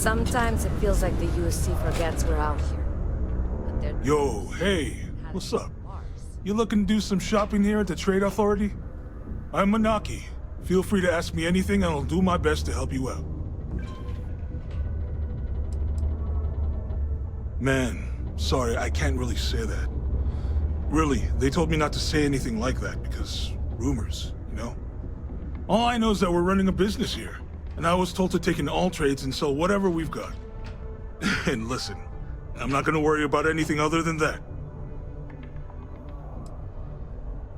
Sometimes it feels like the UC forgets we're out here. But they're... Yo, hey, what's up? You looking to do some shopping here at the Trade Authority? I'm Manaki. Feel free to ask me anything and I'll do my best to help you out. Man, sorry, I can't really say that. Really, they told me not to say anything like that because rumors, you know? All I know is that we're running a business here, and I was told to take in all trades and sell whatever we've got. And listen, I'm not gonna worry about anything other than that.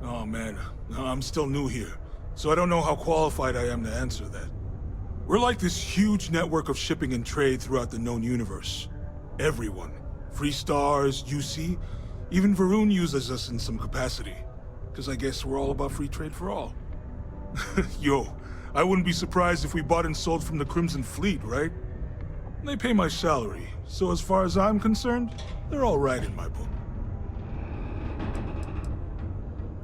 Oh man, I'm still new here, so I don't know how qualified I am to answer that. We're like this huge network of shipping and trade throughout the known universe. Everyone, Free Stars, UC, even Varun uses us in some capacity. Because I guess we're all about free trade for all. Yo, I wouldn't be surprised if we bought and sold from the Crimson Fleet, right? They pay my salary, so as far as I'm concerned, they're all right in my book.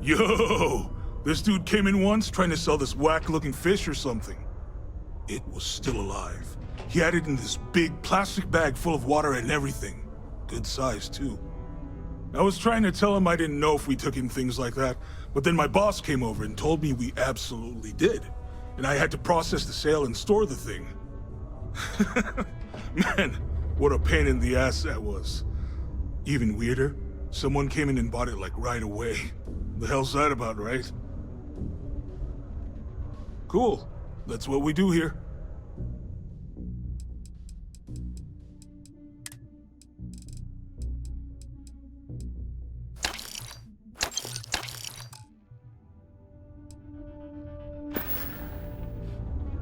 Yo! This dude came in once trying to sell this whack-looking fish or something. It was still alive. He had it in this big plastic bag full of water and everything. Good size, too. I was trying to tell him I didn't know if we took in things like that, but then my boss came over and told me we absolutely did. And I had to process the sale and store the thing. Man, what a pain in the ass that was. Even weirder, someone came in and bought it like right away. The hell's that about, right? Cool. That's what we do here.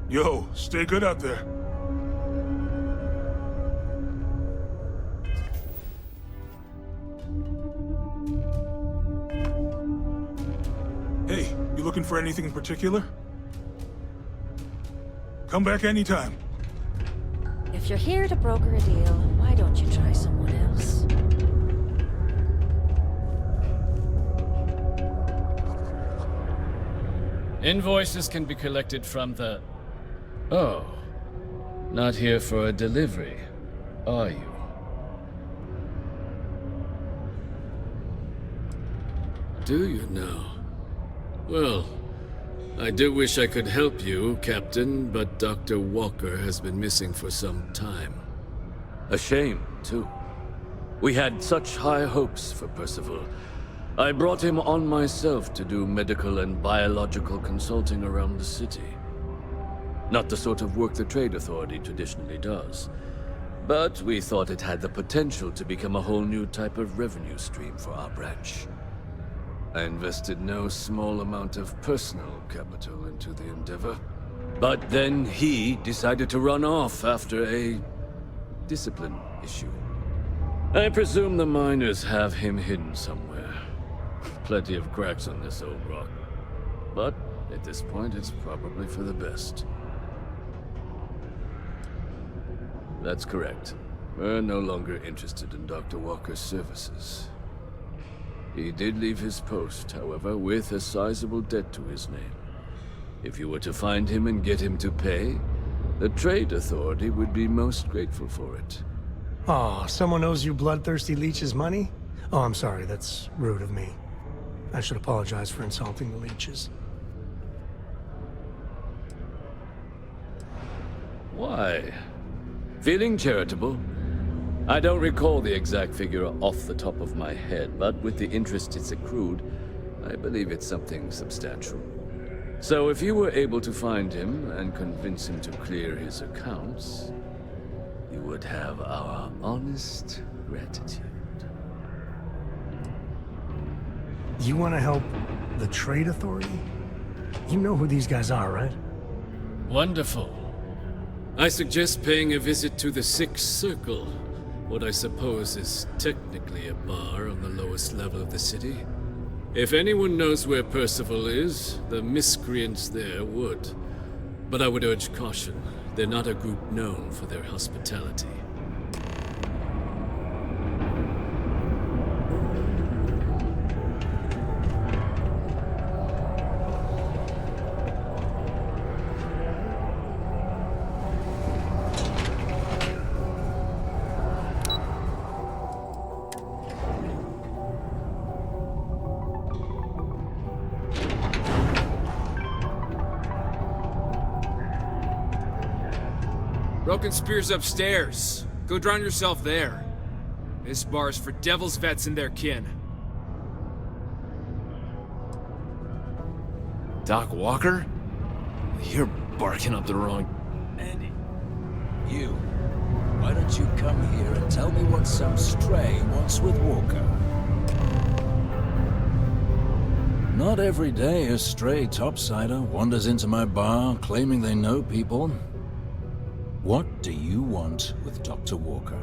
Yo, stay good out there. Hey, you looking for anything in particular? Come back anytime. If you're here to broker a deal, why don't you try someone else? Invoices can be collected from the... Oh. Not here for a delivery, are you? Do you now? Well, I do wish I could help you, Captain, but Dr. Walker has been missing for some time. A shame, too. We had such high hopes for Percival. I brought him on myself to do medical and biological consulting around the city. Not the sort of work the Trade Authority traditionally does. But we thought it had the potential to become a whole new type of revenue stream for our branch. I invested no small amount of personal capital into the endeavor. But then he decided to run off after a discipline issue. I presume the miners have him hidden somewhere. Plenty of cracks on this old rock. But at this point, it's probably for the best. That's correct. We're no longer interested in Dr. Walker's services. He did leave his post, however, with a sizable debt to his name. If you were to find him and get him to pay, the Trade Authority would be most grateful for it. Oh, someone owes you bloodthirsty leeches money? Oh, I'm sorry, that's rude of me. I should apologize for insulting the leeches. Why? Feeling charitable? I don't recall the exact figure off the top of my head, but with the interest it's accrued, I believe it's something substantial. So if you were able to find him and convince him to clear his accounts, you would have our honest gratitude. You want to help the Trade Authority? You know who these guys are, right? Wonderful. I suggest paying a visit to the Sixth Circle, what I suppose is technically a bar on the lowest level of the city. If anyone knows where Percival is, the miscreants there would. But I would urge caution. They're not a group known for their hospitality. Broken Spear's upstairs. Go drown yourself there. This bar's for devil's vets and their kin. Doc Walker? You're barking up the wrong... Andy, you. Why don't you come here and tell me what some stray wants with Walker? Not every day a stray topsider wanders into my bar claiming they know people. What do you want with Dr. Walker?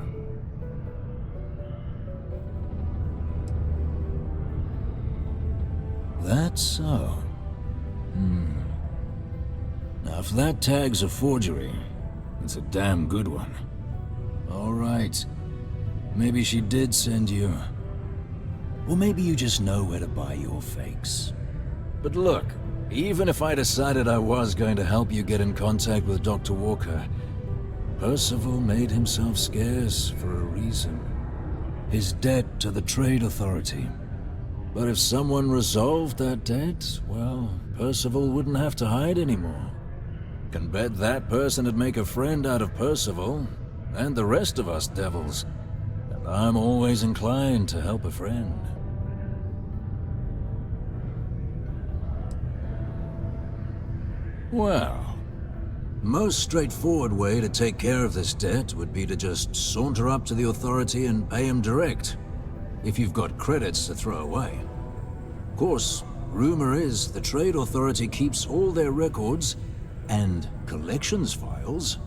That's so. Now, if that tag's a forgery, it's a damn good one. All right. Maybe she did send you. Or maybe you just know where to buy your fakes. But look, even if I decided I was going to help you get in contact with Dr. Walker, Percival made himself scarce for a reason. His debt to the Trade Authority. But if someone resolved that debt, well, Percival wouldn't have to hide anymore. Can bet that person would make a friend out of Percival, and the rest of us devils. And I'm always inclined to help a friend. Well, most straightforward way to take care of this debt would be to just saunter up to the Authority and pay him direct, if you've got credits to throw away. Of course, rumor is the Trade Authority keeps all their records and collections files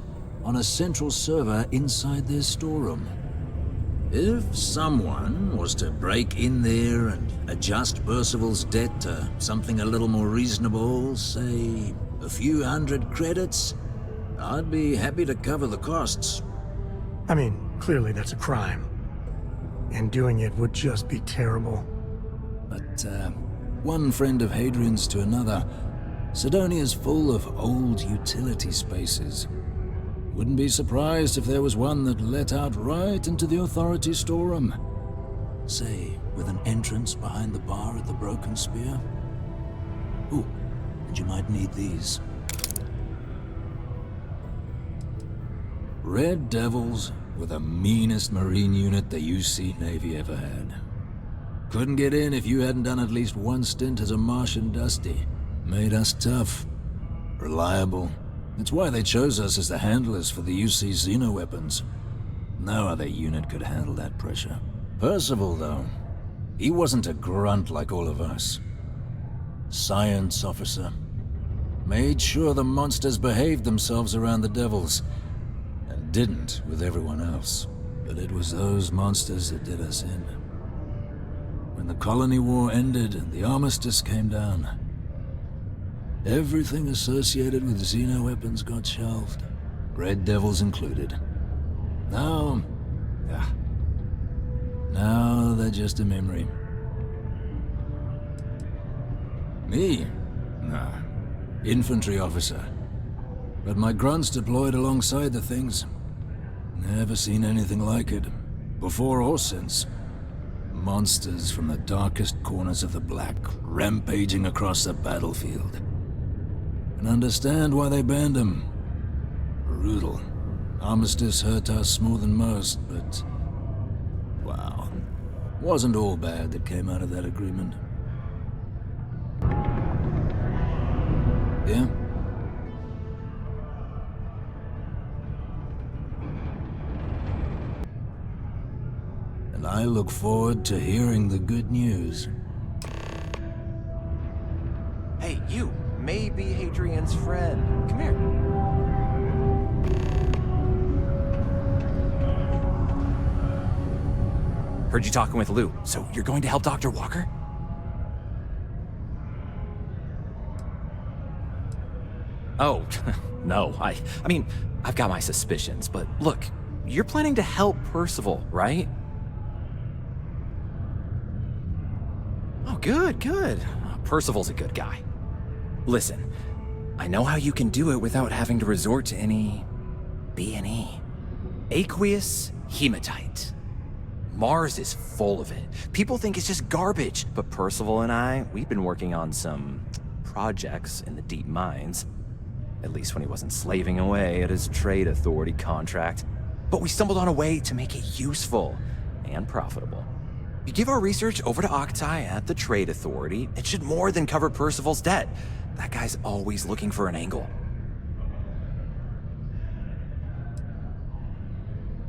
on a central server inside their storeroom. If someone was to break in there and adjust Percival's debt to something a little more reasonable, say a few hundred credits, I'd be happy to cover the costs. I mean, clearly that's a crime. And doing it would just be terrible. But, one friend of Hadrian's to another, Sidonia's full of old utility spaces. Wouldn't be surprised if there was one that let out right into the Authority storeroom. Say, with an entrance behind the bar at the Broken Spear. Ooh, and you might need these. Red Devils were the meanest Marine unit the UC Navy ever had. Couldn't get in if you hadn't done at least one stint as a Martian Dusty. Made us tough, reliable. It's why they chose us as the handlers for the UC xenoweapons. No other unit could handle that pressure. Percival, though, he wasn't a grunt like all of us. Science officer. Made sure the monsters behaved themselves around the Devils, and didn't with everyone else. But it was those monsters that did us in. When the Colony War ended and the Armistice came down, everything associated with xenoweapons got shelved, Red Devils included. Now they're just a memory. Me? Nah. Infantry officer. But my grunts deployed alongside the things. Never seen anything like it, before or since. Monsters from the darkest corners of the Black, rampaging across the battlefield. And understand why they banned them. Brutal. Armistice hurt us more than most, but... wow. Wasn't all bad that came out of that agreement. Yeah? And I look forward to hearing the good news. Hey, you may be Hadrian's friend. Come here. Heard you talking with Lou, so you're going to help Dr. Walker? Oh, no, I mean, I've got my suspicions, but look, you're planning to help Percival, right? Oh, good. Percival's a good guy. Listen, I know how you can do it without having to resort to any B&E. Aqueous hematite. Mars is full of it. People think it's just garbage, but Percival and I, we've been working on some projects in the deep mines. At least when he wasn't slaving away at his trade authority contract. But we stumbled on a way to make it useful and profitable. You give our research over to Octai at the trade authority, it should more than cover Percival's debt. That guy's always looking for an angle.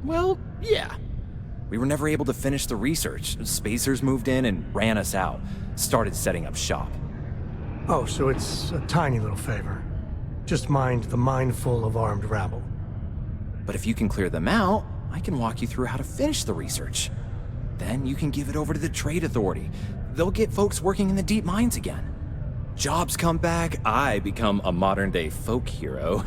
Well, yeah. We were never able to finish the research. Spacers moved in and ran us out. Started setting up shop. Oh, so it's a tiny little favor. Just mind the mine full of armed rabble. But if you can clear them out, I can walk you through how to finish the research. Then you can give it over to the trade authority. They'll get folks working in the deep mines again. Jobs come back, I become a modern-day folk hero.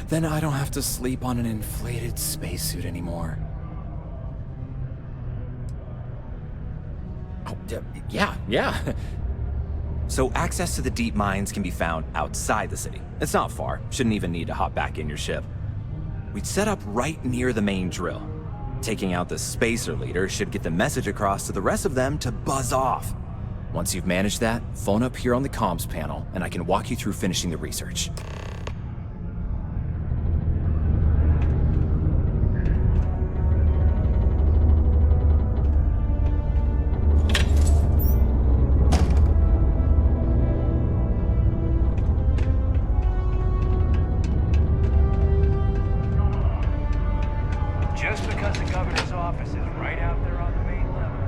Then I don't have to sleep on an inflated spacesuit anymore. Oh, yeah. So access to the deep mines can be found outside the city. It's not far. Shouldn't even need to hop back in your ship. We'd set up right near the main drill. Taking out the spacer leader should get the message across to the rest of them to buzz off. Once you've managed that, phone up here on the comms panel, and I can walk you through finishing the research. Just because the governor's office is right out there on the main level.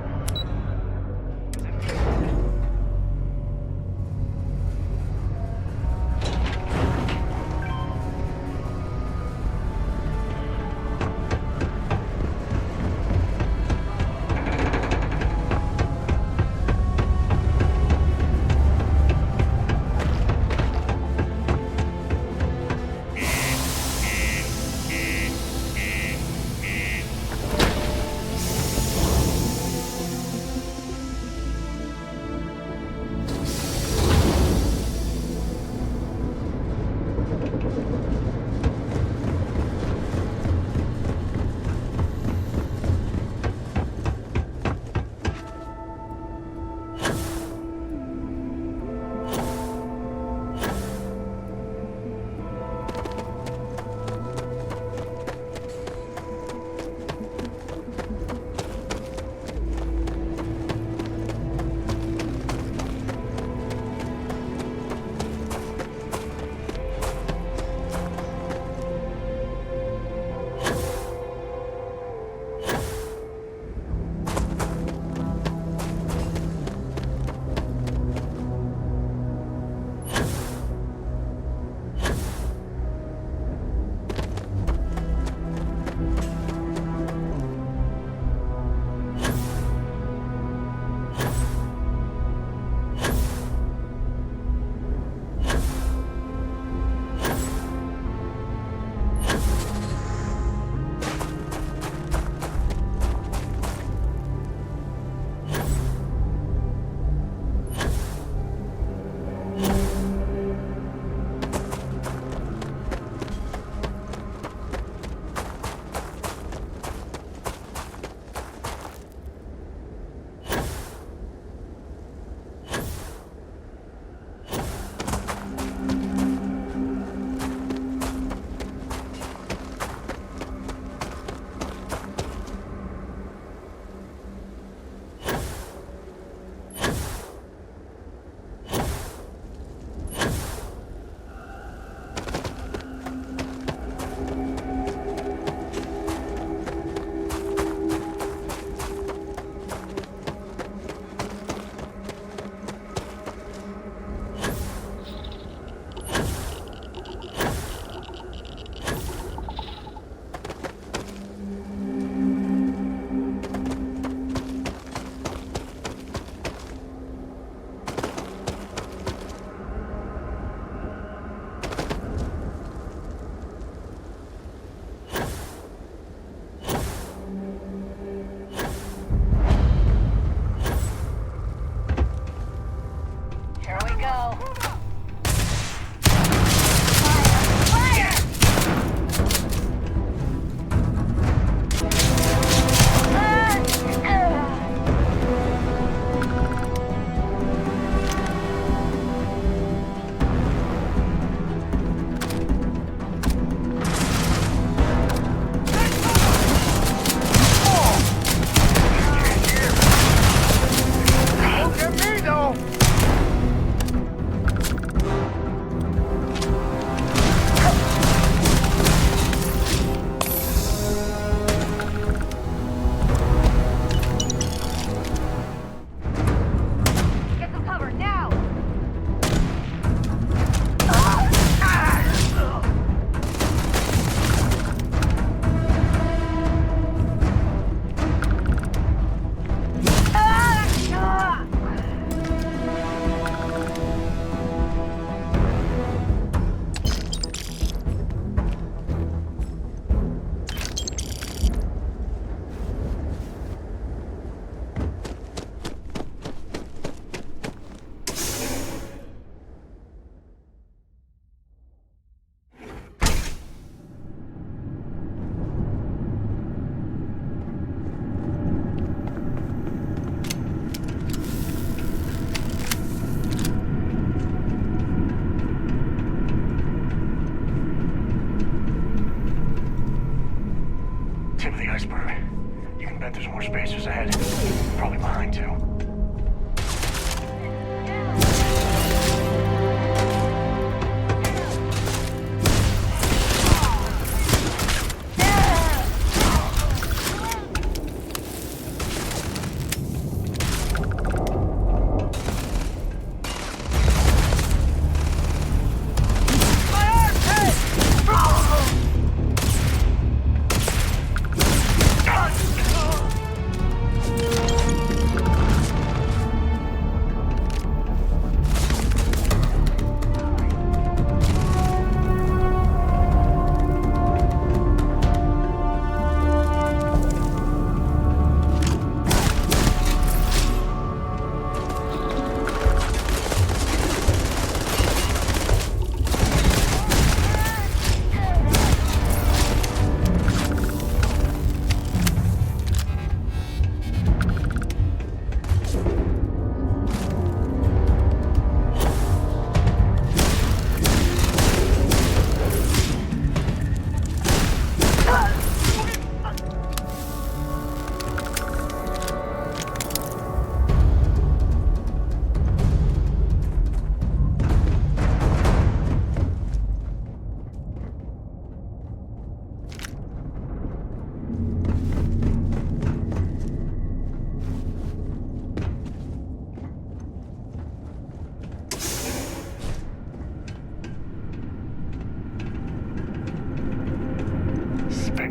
ahead. Probably behind too.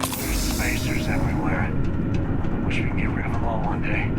Spacers everywhere. Wish we could get rid of them all one day.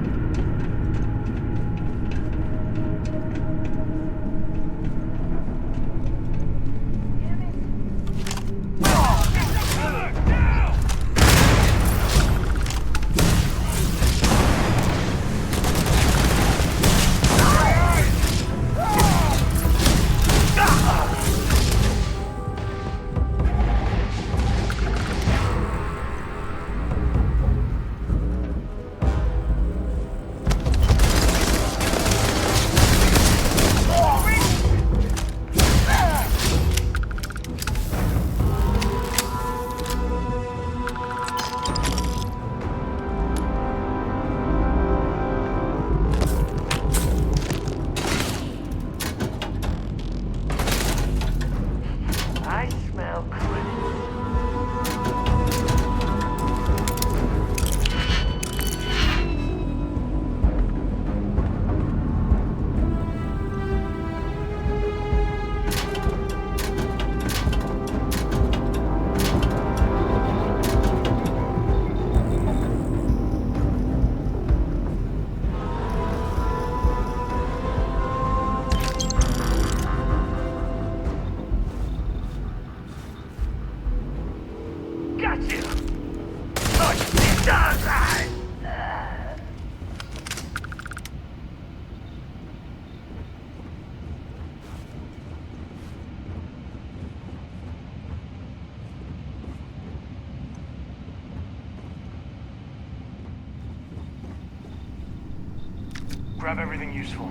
Grab everything useful.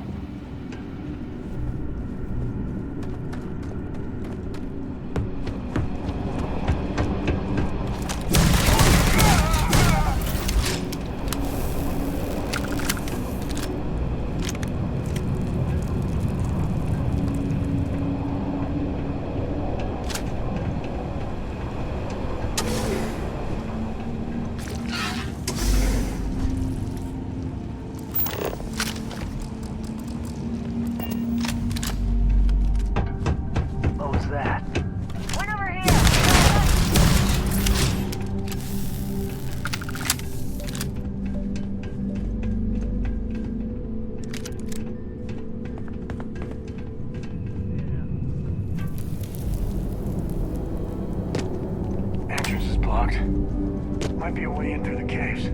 Might be a way in through the caves.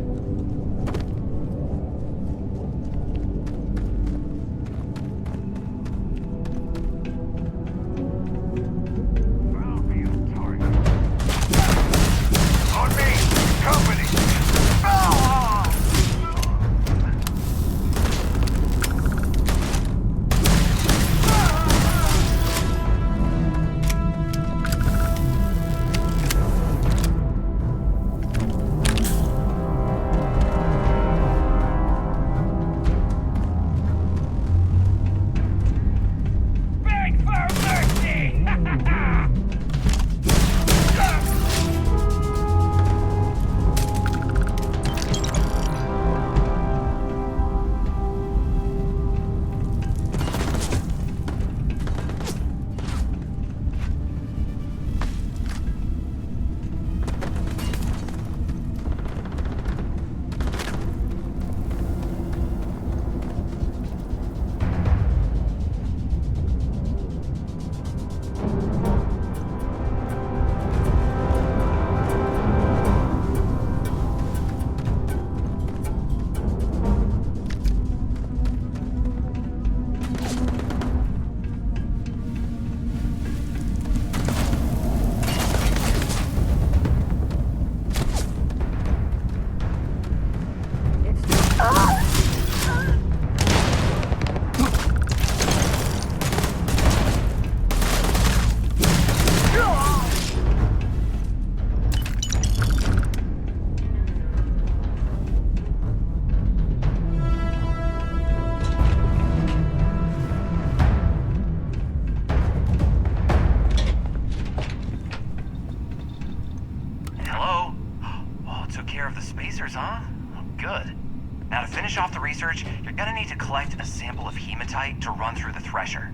On me! Company! the spacers, huh? Good. Now to finish off the research, you're gonna need to collect a sample of hematite to run through the thresher.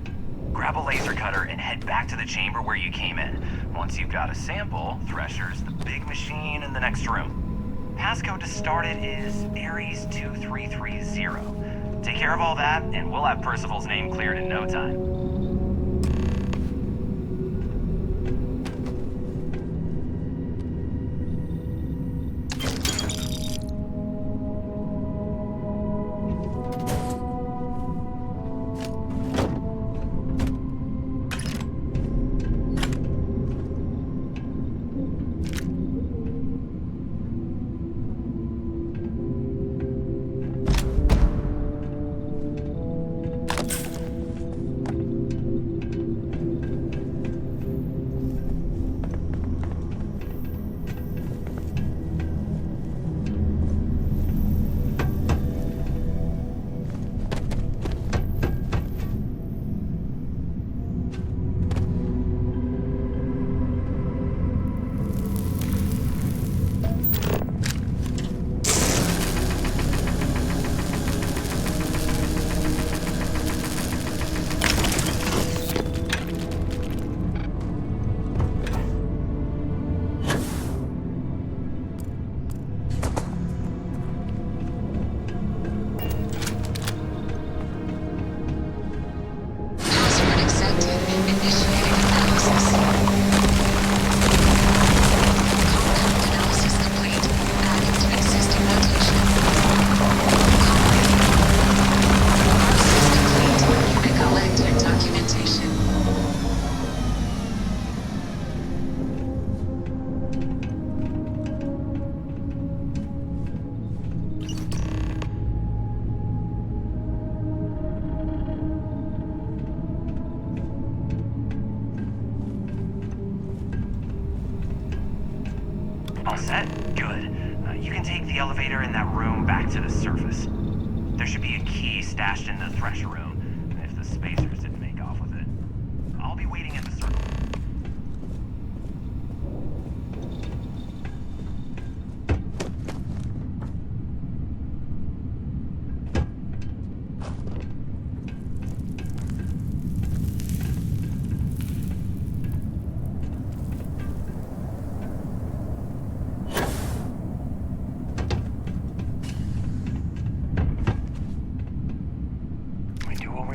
Grab a laser cutter and head back to the chamber where you came in. Once you've got a sample, Thresher's the big machine in the next room. Passcode to start it is Ares 2330. Take care of all that, and we'll have Percival's name cleared in no time. All set? Good. You can take the elevator in that room back to the surface. There should be a key stashed in the thresher room, if the spacers didn't make off with it. I'll be waiting at the circle.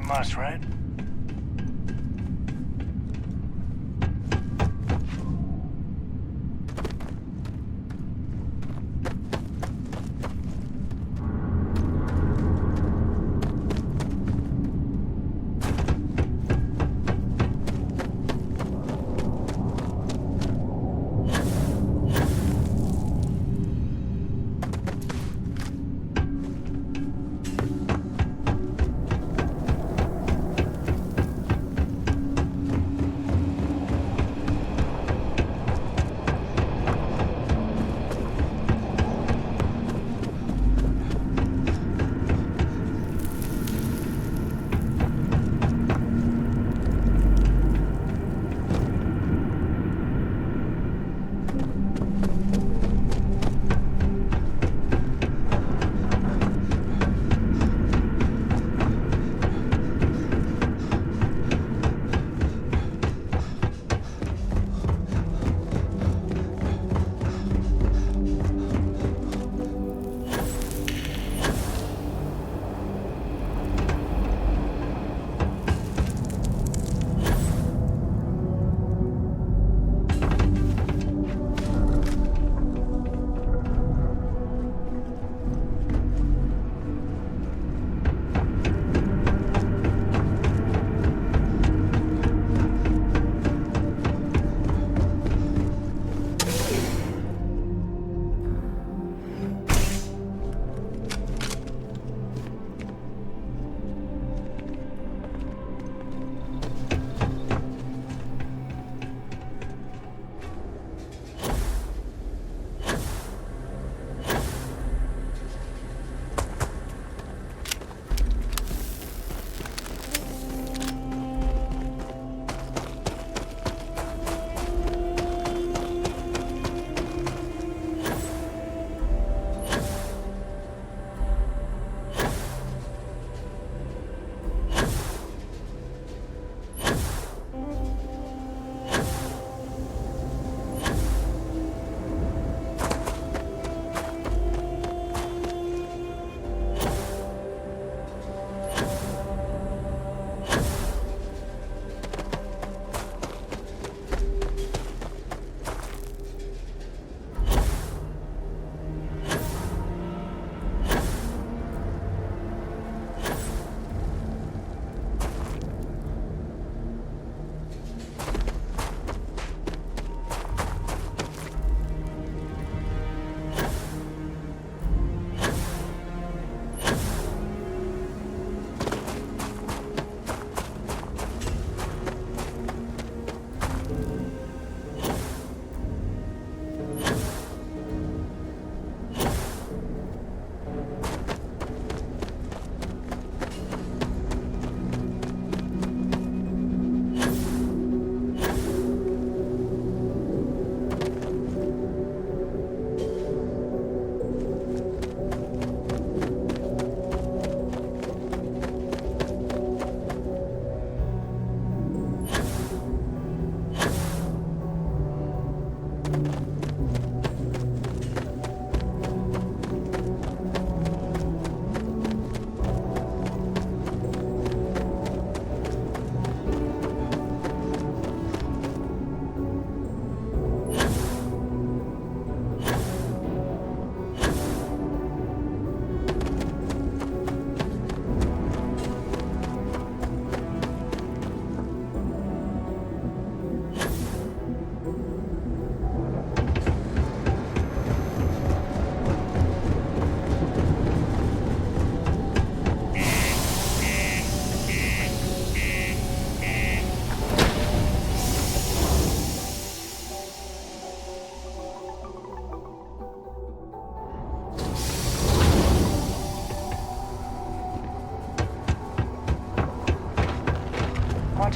Must, right?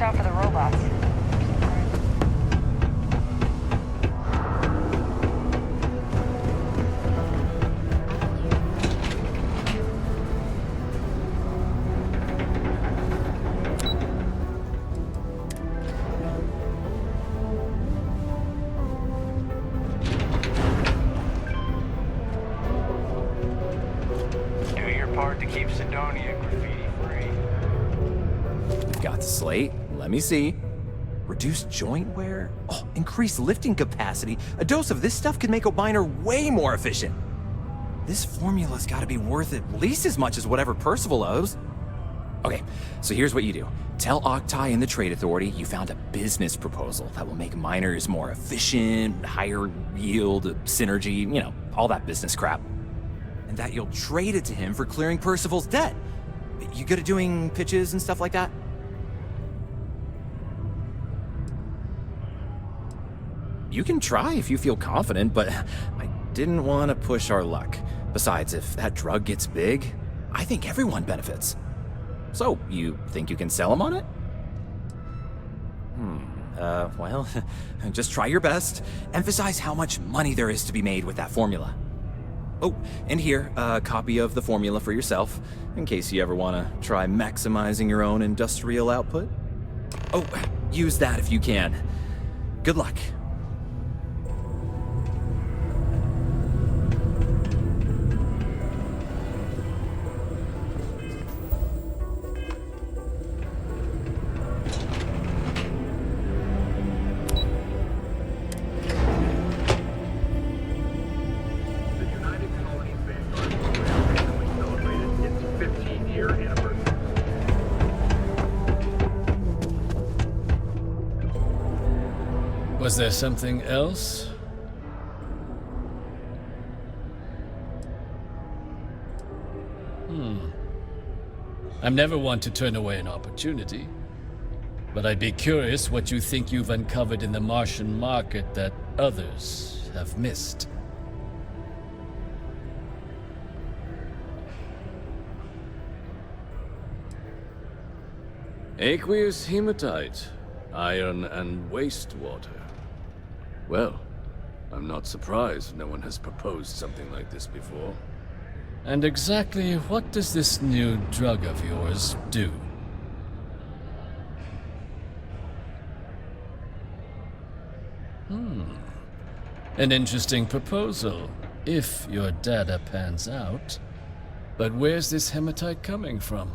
watch out for the robots. Do your part to keep Sidonia graffiti-free. We've got the slate. Let me see. Reduced joint wear? Oh, increased lifting capacity. A dose of this stuff could make a miner way more efficient. This formula's gotta be worth at least as much as whatever Percival owes. Okay, so here's what you do. Tell Octai and the Trade Authority you found a business proposal that will make miners more efficient, higher yield, synergy, you know, all that business crap. And that you'll trade it to him for clearing Percival's debt. You good at doing pitches and stuff like that? You can try if you feel confident, but I didn't want to push our luck. Besides, if that drug gets big, I think everyone benefits. So, you think you can sell him on it? Well, just try your best. Emphasize how much money there is to be made with that formula. Oh, and here, a copy of the formula for yourself, in case you ever want to try maximizing your own industrial output. Oh, use that if you can. Good luck. Was there something else? I'm never one to turn away an opportunity, but I'd be curious what you think you've uncovered in the Martian market that others have missed. Aqueous hematite, iron and wastewater. Well, I'm not surprised no one has proposed something like this before. And exactly what does this new drug of yours do? An interesting proposal, if your data pans out. But where's this hematite coming from?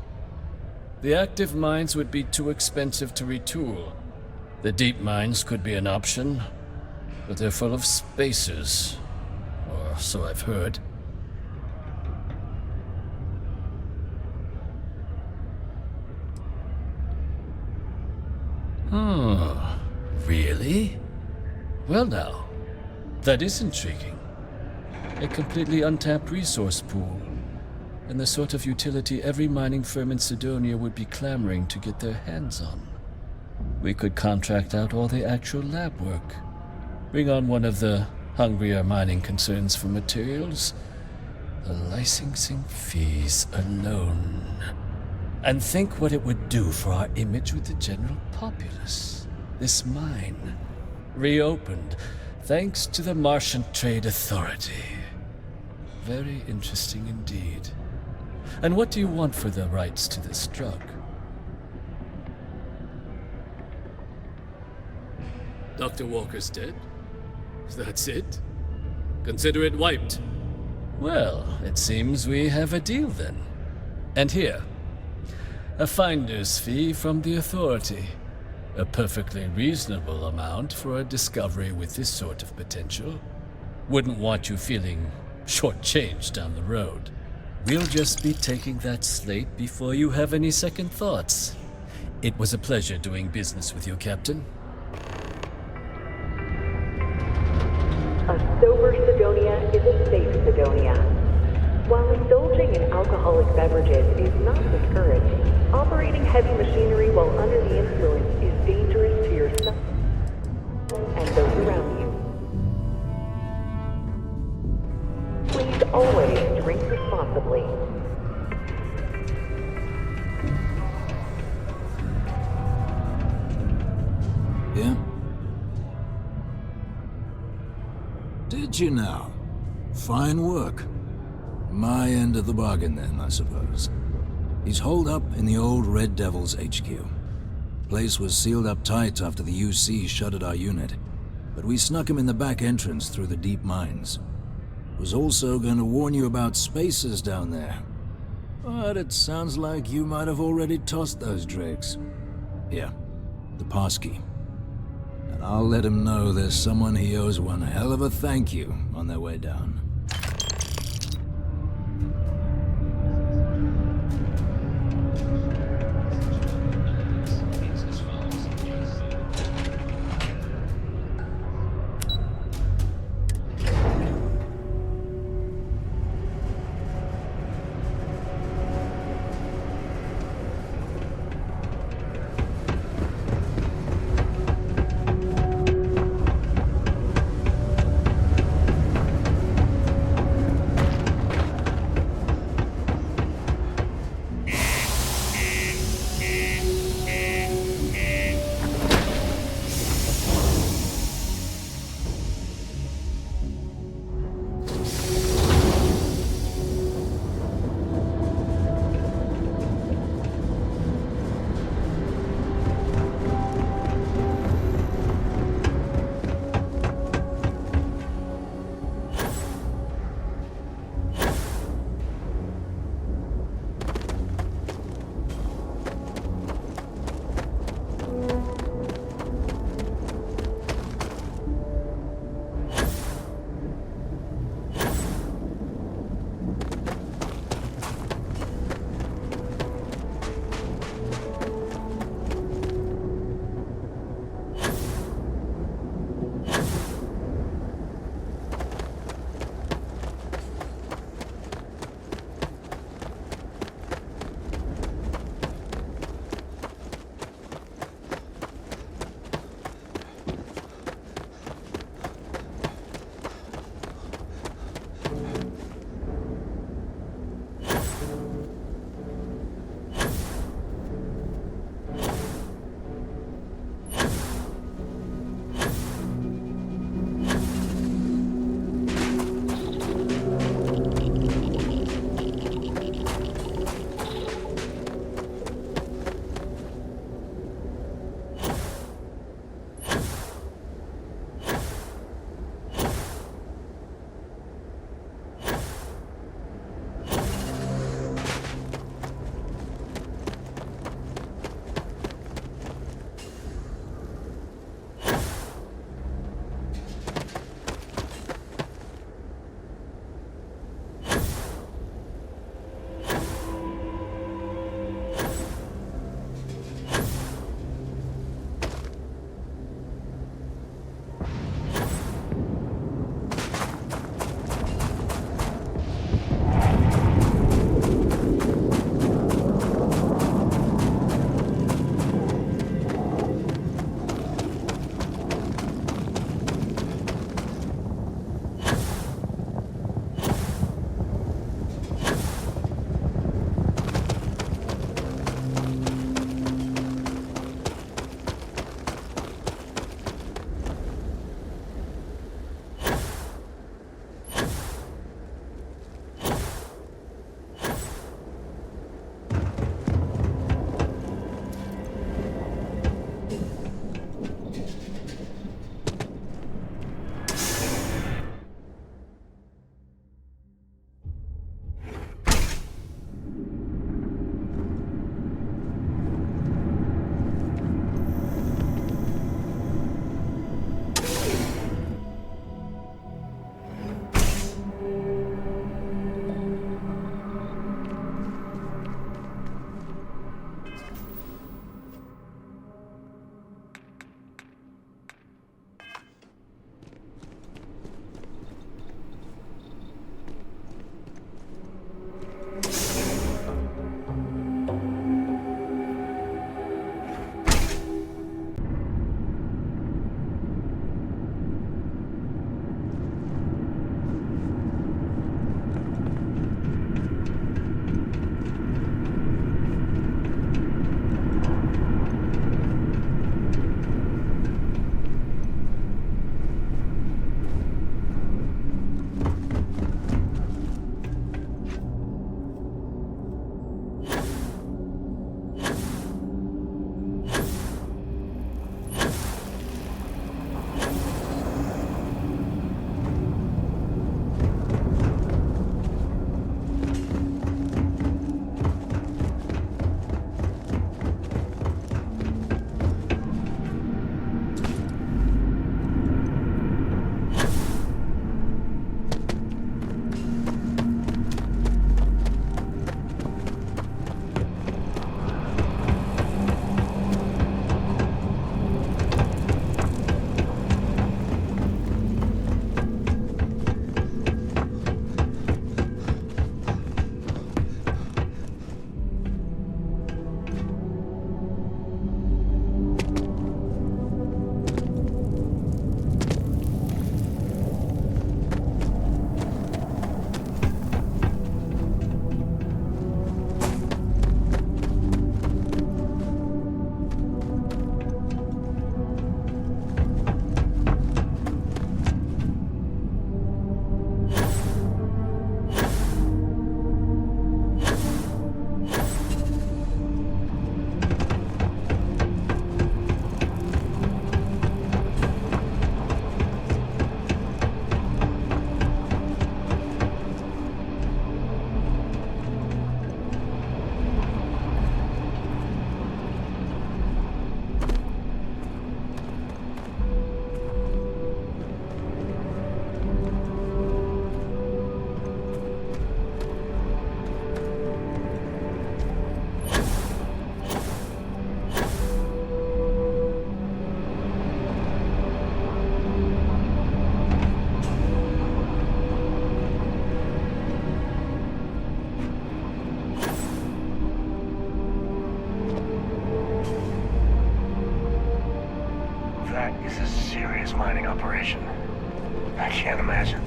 The active mines would be too expensive to retool. The deep mines could be an option, but they're full of spacers, or so I've heard. Really? Well now, that is intriguing. A completely untapped resource pool, and the sort of utility every mining firm in Sidonia would be clamoring to get their hands on. We could contract out all the actual lab work, bring on one of the hungrier mining concerns for materials, the licensing fees alone. And think what it would do for our image with the general populace. This mine, reopened, thanks to the Martian Trade Authority. Very interesting indeed. And what do you want for the rights to this drug? Dr. Walker's dead? That's it? Consider it wiped. Well, it seems we have a deal then. And here, a finder's fee from the Authority. A perfectly reasonable amount for a discovery with this sort of potential. Wouldn't want you feeling shortchanged down the road. We'll just be taking that slate before you have any second thoughts. It was a pleasure doing business with you, Captain. A sober Sidonia is a safe Sidonia. While indulging in alcoholic beverages is not discouraged, operating heavy machinery while under the influence is dangerous to yourself and those around you. Please always drink responsibly. Did you now? Fine work. My end of the bargain then, I suppose. He's holed up in the old Red Devil's HQ. Place was sealed up tight after the UC shuttered our unit, but we snuck him in the back entrance through the deep mines. Was also going to warn you about spacers down there. But it sounds like you might have already tossed those drakes. Here, the passkey. And I'll let him know there's someone he owes one hell of a thank you on their way down. much? I can't imagine.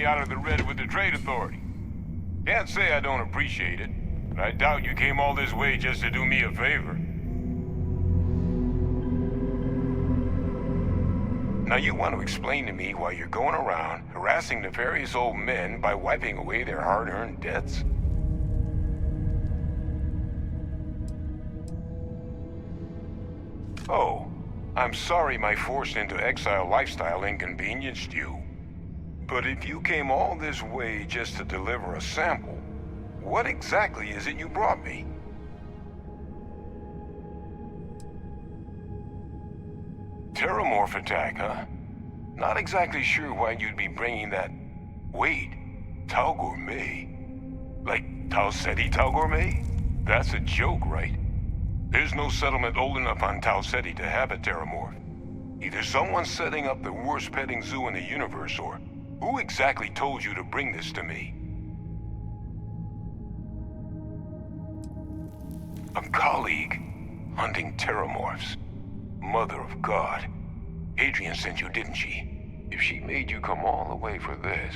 Out of the red with the trade authority. Can't say I don't appreciate it, but I doubt you came all this way just to do me a favor. Now you want to explain to me why you're going around harassing nefarious old men by wiping away their hard-earned debts? Oh, I'm sorry my forced into exile lifestyle inconvenienced you. But if you came all this way just to deliver a sample, what exactly is it you brought me? Terrormorph attack, huh? Not exactly sure why you'd be bringing that... Wait, Tau Gourmet? Like Tau Ceti II? That's a joke, right? There's no settlement old enough on Tau Ceti to have a Terrormorph. Either someone's setting up the worst petting zoo in the universe, or... Who exactly told you to bring this to me? A colleague hunting Terrormorphs. Mother of God. Hadrian sent you, didn't she? If she made you come all the way for this...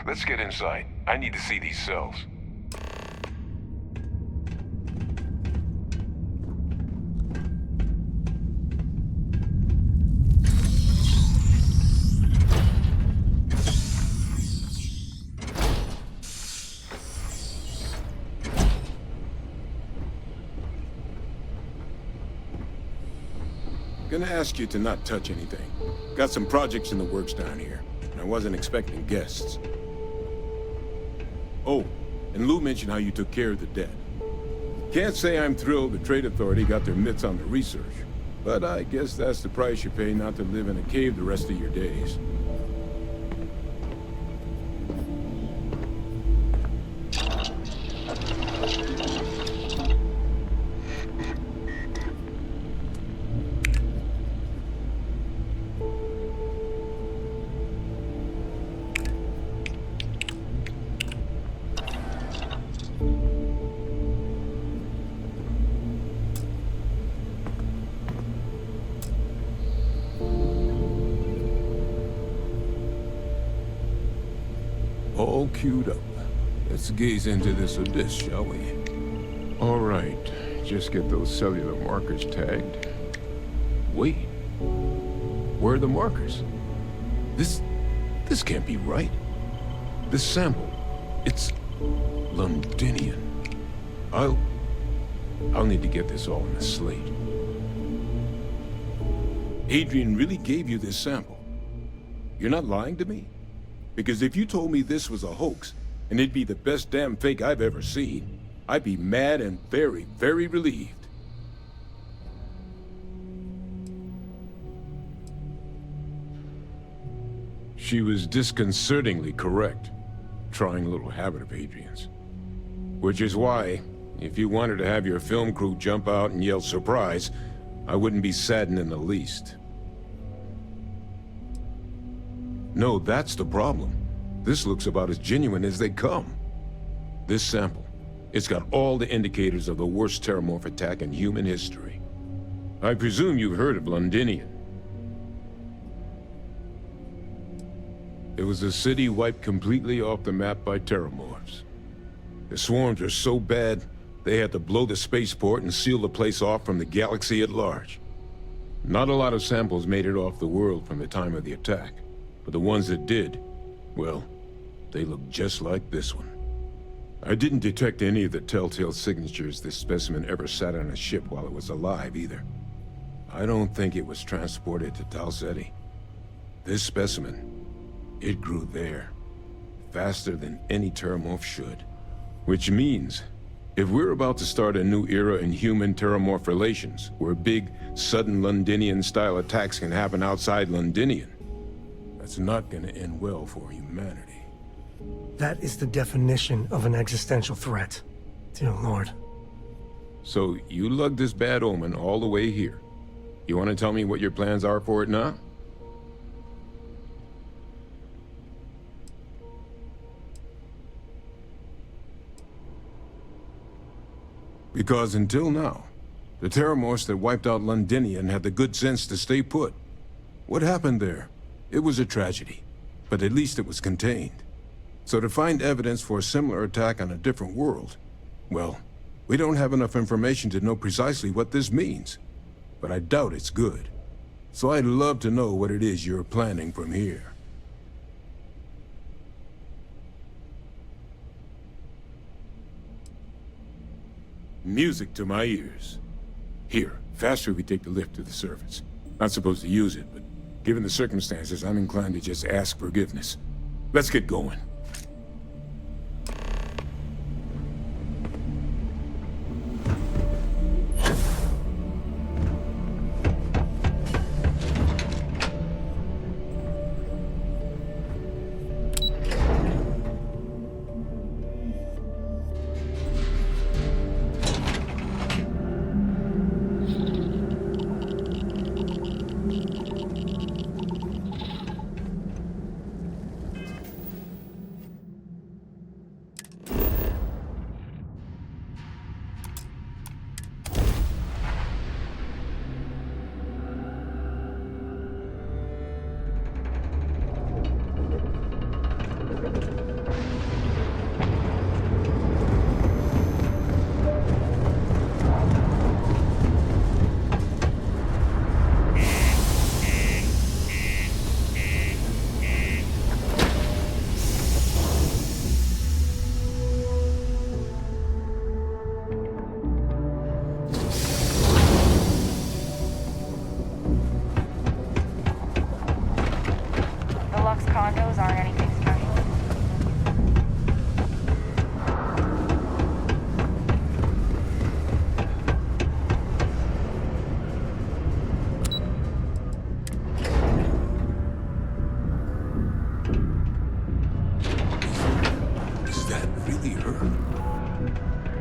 Let's get inside. I need to see these cells. Gonna ask you to not touch anything. Got some projects in the works down here, and I wasn't expecting guests. Oh, and Lou mentioned how you took care of the debt. Can't say I'm thrilled the Trade Authority got their mitts on the research, but I guess that's the price you pay not to live in a cave the rest of your days. All queued up. Let's gaze into this abyss, shall we? All right, just get those cellular markers tagged. Wait, where are the markers? This can't be right. This sample, it's Londinian. I'll need to get this all in a slate. Hadrian really gave you this sample. You're not lying to me? Because if you told me this was a hoax, and it'd be the best damn fake I've ever seen, I'd be mad and very, very relieved. She was disconcertingly correct, trying a little habit of Hadrian's. Which is why, if you wanted to have your film crew jump out and yell surprise, I wouldn't be saddened in the least. No, that's the problem. This looks about as genuine as they come. This sample, it's got all the indicators of the worst Terrormorph attack in human history. I presume you've heard of Londinian. It was a city wiped completely off the map by Terrormorphs. The swarms were so bad, they had to blow the spaceport and seal the place off from the galaxy at large. Not a lot of samples made it off the world from the time of the attack, but the ones that did, well, they look just like this one. I didn't detect any of the telltale signatures this specimen ever sat on a ship while it was alive, either. I don't think it was transported to Tau Ceti. This specimen, it grew there, faster than any Terrormorph should. Which means, if we're about to start a new era in human-Terrormorph relations, where big, sudden Londinian-style attacks can happen outside Londinian, that's not gonna end well for humanity. That is the definition of an existential threat. Dear Lord. So, you lugged this bad omen all the way here. You want to tell me what your plans are for it now? Because until now, the Terrormorphs that wiped out Londinian had the good sense to stay put. What happened there? It was a tragedy, but at least it was contained. So to find evidence for a similar attack on a different world, well, we don't have enough information to know precisely what this means. But I doubt it's good. So I'd love to know what it is you're planning from here. Music to my ears. Here, faster we take the lift to the surface. Not supposed to use it, but given the circumstances, I'm inclined to just ask forgiveness. Let's get going.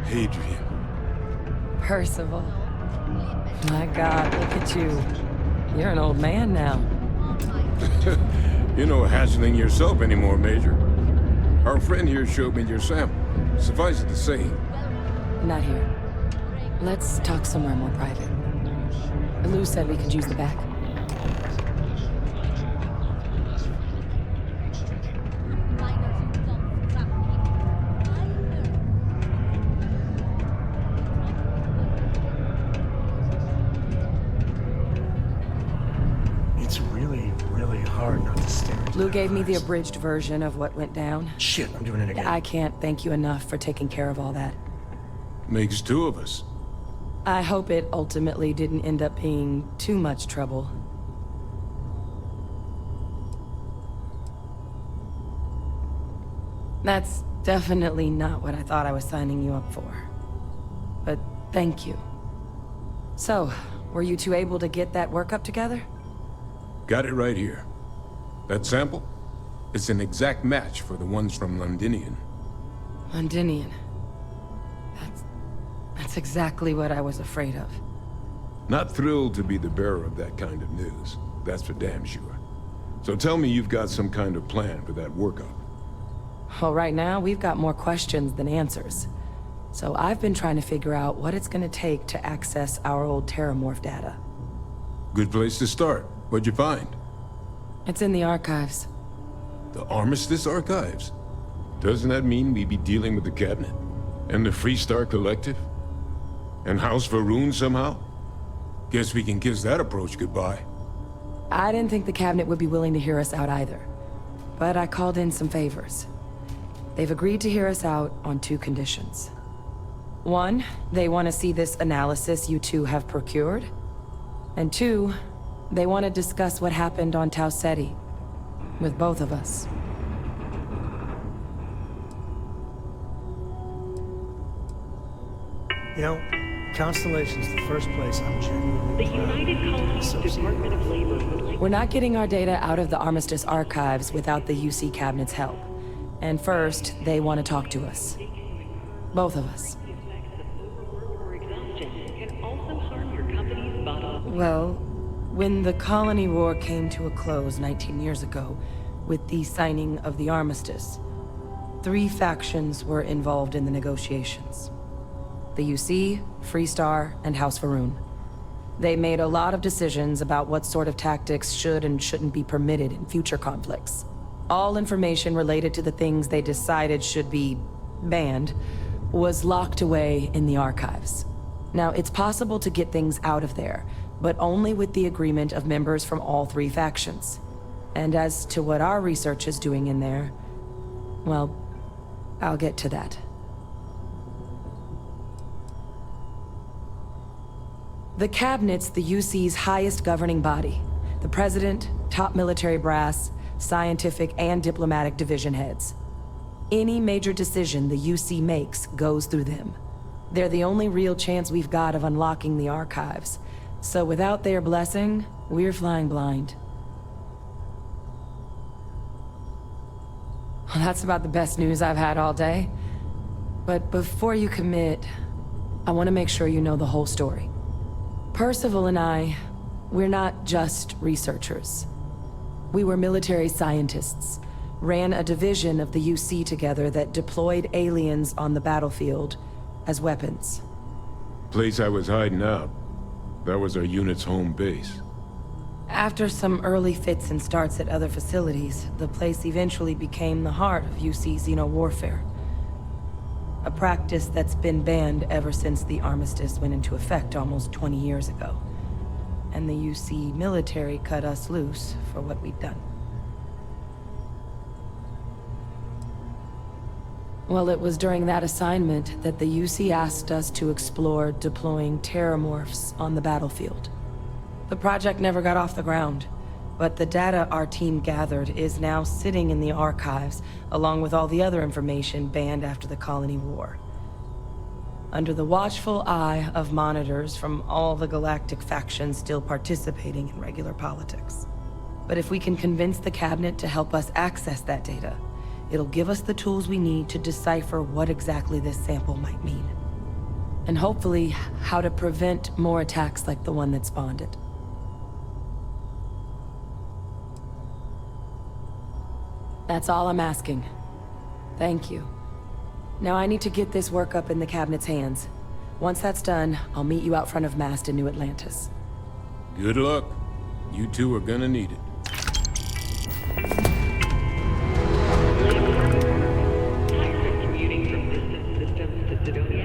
Hadrian. Percival. My God, look at you. You're an old man now. You're no hatchling yourself anymore, Major. Our friend here showed me your sample. Suffice it to say... Not here. Let's talk somewhere more private. Lou said we could use the back. Lou gave me the abridged version of what went down. Shit, I'm doing it again. I can't thank you enough for taking care of all that. Makes two of us. I hope it ultimately didn't end up being too much trouble. That's definitely not what I thought I was signing you up for. But thank you. So, were you two able to get that workup together? Got it right here. That sample? It's an exact match for the ones from Londinian. Londinian. That's exactly what I was afraid of. Not thrilled to be the bearer of that kind of news. That's for damn sure. So tell me you've got some kind of plan for that workup. Well, right now, we've got more questions than answers. So I've been trying to figure out what it's gonna take to access our old Terrormorph data. Good place to start. What'd you find? It's in the archives. The Armistice Archives? Doesn't that mean we'd be dealing with the Cabinet? And the Freestar Collective? And House Varun somehow? Guess we can kiss that approach goodbye. I didn't think the Cabinet would be willing to hear us out either. But I called in some favors. They've agreed to hear us out on 2 conditions. 1, they want to see this analysis you two have procured. And 2, they want to discuss what happened on Tau Ceti. With both of us. You know, Constellation's the first place I'm genuinely The United Colonies Department of Labor would like We're not getting our data out of the Armistice archives without the UC Cabinet's help. And first, they want to talk to us. Both of us. or exhaustion can also harm your company's bottom. Well, when the Colony War came to a close 19 years ago, with the signing of the Armistice, 3 factions were involved in the negotiations. The UC, Freestar, and House Varun. They made a lot of decisions about what sort of tactics should and shouldn't be permitted in future conflicts. All information related to the things they decided should be banned was locked away in the archives. Now, it's possible to get things out of there, but only with the agreement of members from all 3 factions. And as to what our research is doing in there, well, I'll get to that. The Cabinet's the UC's highest governing body. The President, top military brass, scientific and diplomatic division heads. Any major decision the UC makes goes through them. They're the only real chance we've got of unlocking the archives. So without their blessing, we're flying blind. Well, that's about the best news I've had all day. But before you commit, I want to make sure you know the whole story. Percival and I, we're not just researchers. We were military scientists, ran a division of the UC together that deployed aliens on the battlefield as weapons. Place I was hiding out. That was our unit's home base. After some early fits and starts at other facilities, the place eventually became the heart of UC xenowarfare. A practice that's been banned ever since the Armistice went into effect almost 20 years ago. And the UC military cut us loose for what we'd done. Well, it was during that assignment that the UC asked us to explore deploying Terrormorphs on the battlefield. The project never got off the ground, but the data our team gathered is now sitting in the archives, along with all the other information banned after the Colony War. Under the watchful eye of monitors from all the galactic factions still participating in regular politics. But if we can convince the Cabinet to help us access that data, it'll give us the tools we need to decipher what exactly this sample might mean. And hopefully, how to prevent more attacks like the one that spawned it. That's all I'm asking. Thank you. Now I need to get this work up in the Cabinet's hands. Once that's done, I'll meet you out front of Mast in New Atlantis. Good luck. You two are gonna need it. Tired of commuting from distant systems to Sidonia?